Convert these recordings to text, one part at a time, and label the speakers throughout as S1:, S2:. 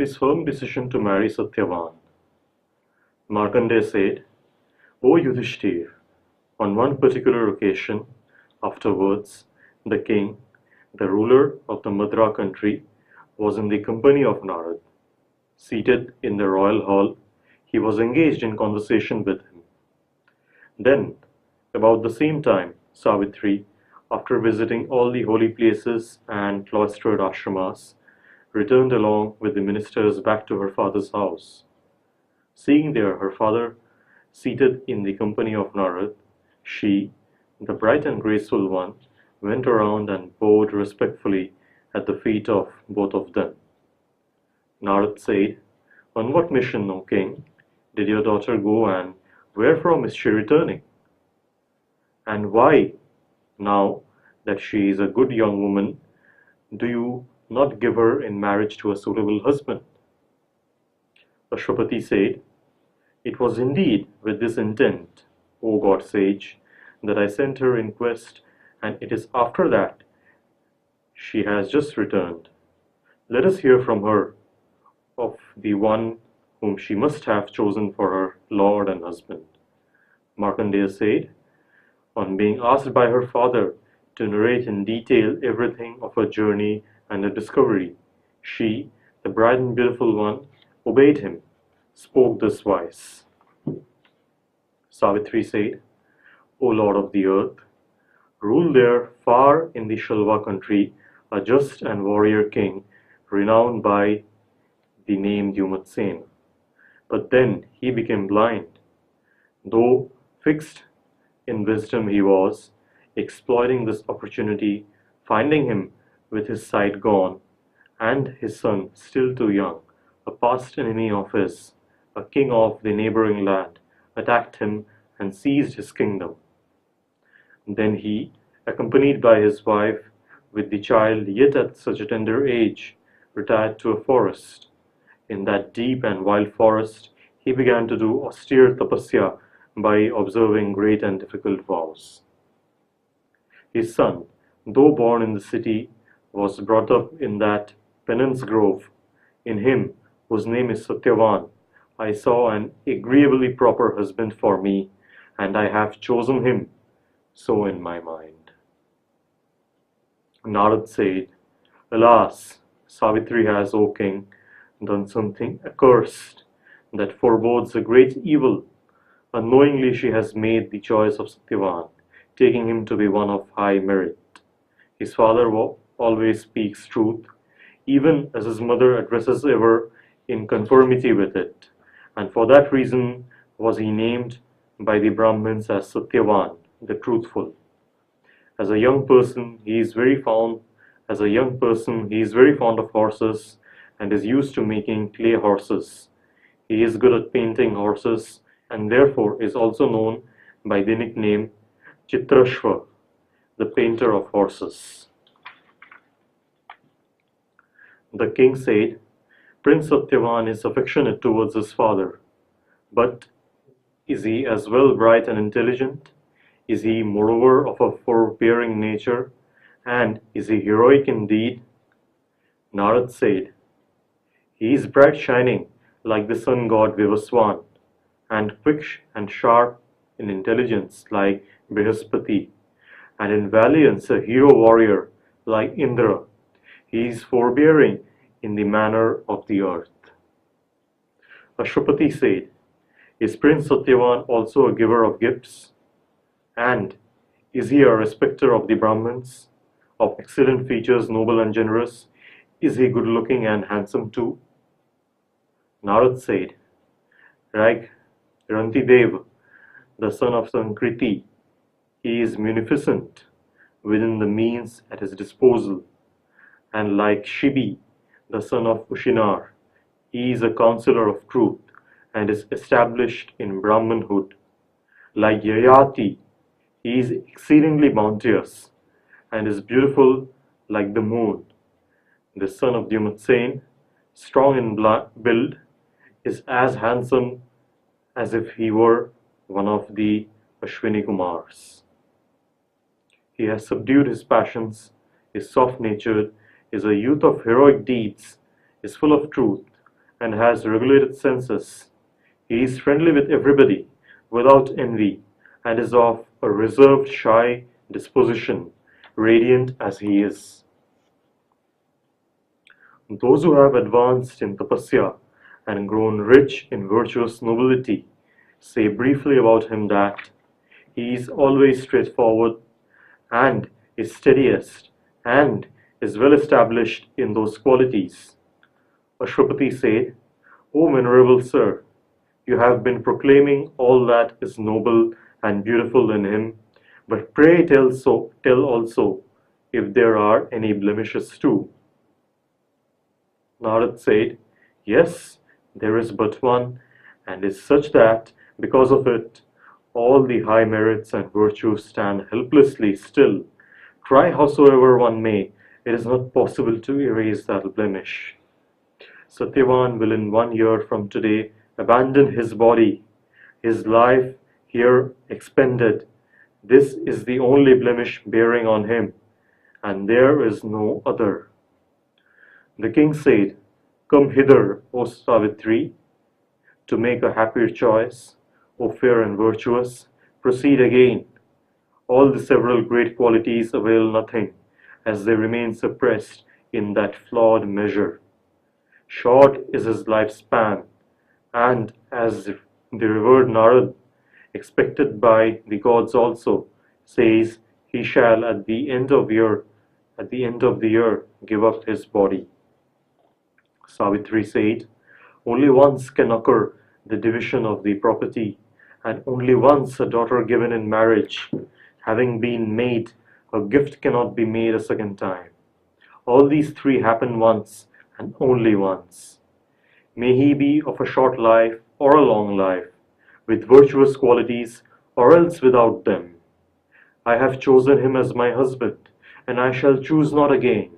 S1: his firm decision to marry Satyavan. Markandeya said, "O Yudhishthir, on one particular occasion, afterwards, the king, the ruler of the Madra country, was in the company of Narad. Seated in the royal hall, he was engaged in conversation with him. Then, about the same time, Savitri, after visiting all the holy places and cloistered ashramas, returned along with the ministers back to her father's house. Seeing there her father seated in the company of Narad, she, the bright and graceful one, went around and bowed respectfully at the feet of both of them. Narad said, 'On what mission, O king, did your daughter go, and wherefrom is she returning? And why, now that she is a good young woman, do you not give her in marriage to a suitable husband?' Ashwapati said, 'It was indeed with this intent, O god sage, that I sent her in quest, and it is after that she has just returned. Let us hear from her of the one whom she must have chosen for her lord and husband.' Markandeya said, on being asked by her father to narrate in detail everything of her journey and her discovery, she, the bright and beautiful one, obeyed him, spoke this wise. Savitri said, 'O Lord of the earth, rule there far in the Shalva country a just and warrior king renowned by the name Dyumatsena. But then he became blind. Though fixed in wisdom he was, exploiting this opportunity, finding him with his sight gone, and his son still too young, a past enemy of his, a king of the neighboring land, attacked him and seized his kingdom. Then he, accompanied by his wife, with the child yet at such a tender age, retired to a forest. In that deep and wild forest, he began to do austere tapasya by observing great and difficult vows. His son, though born in the city, was brought up in that penance grove. In him, whose name is Satyavan, I saw an agreeably proper husband for me, and I have chosen him, so in my mind.' Narad said, 'Alas, Savitri has, O king, done something accursed that forebodes a great evil. Unknowingly she has made the choice of Satyavan, taking him to be one of high merit. His father always speaks truth, even as his mother addresses ever in conformity with it, and for that reason was he named by the Brahmins as Satyavan, the truthful. As a young person, he is very fond of horses and is used to making clay horses. He is good at painting horses and therefore is also known by the nickname Chitrashva, the painter of horses.' The king said, 'Prince Satyavan is affectionate towards his father, but is he as well bright and intelligent? Is he moreover of a forbearing nature? And is he heroic indeed?' Narad said, 'He is bright shining like the sun god Vivaswan, and quick and sharp in intelligence like Brihaspati, and in valiance a hero warrior like Indra. He is forbearing in the manner of the earth.' Ashwapati said, 'Is Prince Satyavan also a giver of gifts? And is he a respecter of the Brahmins, of excellent features, noble and generous? Is he good looking and handsome too?' Narad said, 'Rantidev, the son of Sankriti, he is munificent within the means at his disposal, and like Shibi, the son of Ushinar, he is a counselor of truth and is established in Brahmanhood. Like Yayati, he is exceedingly bounteous and is beautiful like the moon. The son of Dyumatsena, strong in build, is as handsome as if he were one of the Ashwini Kumars. He has subdued his passions, is soft-natured, is a youth of heroic deeds, is full of truth, and has regulated senses. He is friendly with everybody, without envy, and is of a reserved, shy disposition, radiant as he is. Those who have advanced in tapasya and grown rich in virtuous nobility say briefly about him that he is always straightforward and is steadiest and is well established in those qualities. Ashwapati said, O venerable sir, you have been proclaiming all that is noble and beautiful in him, but pray tell also if there are any blemishes too. Narad said, Yes, there is but one, and is such that, because of it, all the high merits and virtues stand helplessly still. Try howsoever one may, it is not possible to erase that blemish. Satyavan will in 1 year from today abandon his body, his life here expended. This is the only blemish bearing on him, and there is no other. The king said, Come hither, O Savitri, to make a happier choice. O fair and virtuous, proceed again. All the several great qualities avail nothing, as they remain suppressed in that flawed measure. Short is his lifespan, and as the revered Narad, expected by the gods also, says he shall at the end of the year give up his body. Savitri said, Only once can occur the division of the property, and only once a daughter given in marriage, having been made, a gift cannot be made a second time. All these three happen once, and only once. May he be of a short life or a long life, with virtuous qualities or else without them. I have chosen him as my husband, and I shall choose not again.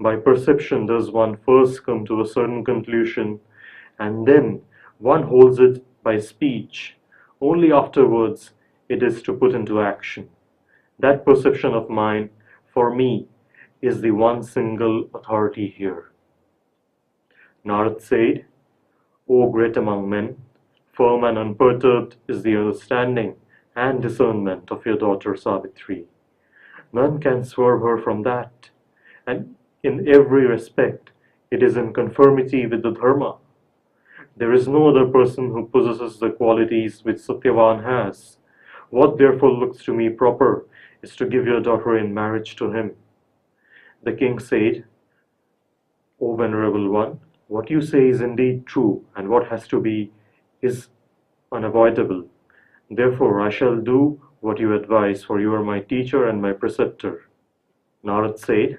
S1: By perception does one first come to a certain conclusion, and then one holds it by speech. Only afterwards it is to put into action. That perception of mine, for me, is the one single authority here. Narad said, O great among men, firm and unperturbed is the understanding and discernment of your daughter Savitri. None can swerve her from that, and in every respect it is in conformity with the Dharma. There is no other person who possesses the qualities which Satyavan has. What therefore looks to me proper is to give your daughter in marriage to him. The king said, O venerable one, what you say is indeed true, and what has to be is unavoidable. Therefore I shall do what you advise, for you are my teacher and my preceptor. Narad said,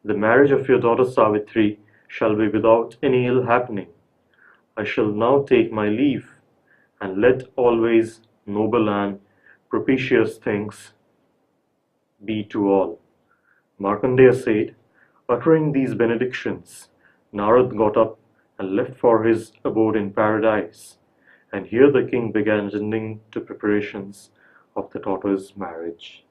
S1: The marriage of your daughter Savitri shall be without any ill happening. I shall now take my leave, and let always noble and propitious things be to all. Markandeya said, uttering these benedictions, Narad got up and left for his abode in paradise, and here the king began attending to preparations of the daughter's marriage.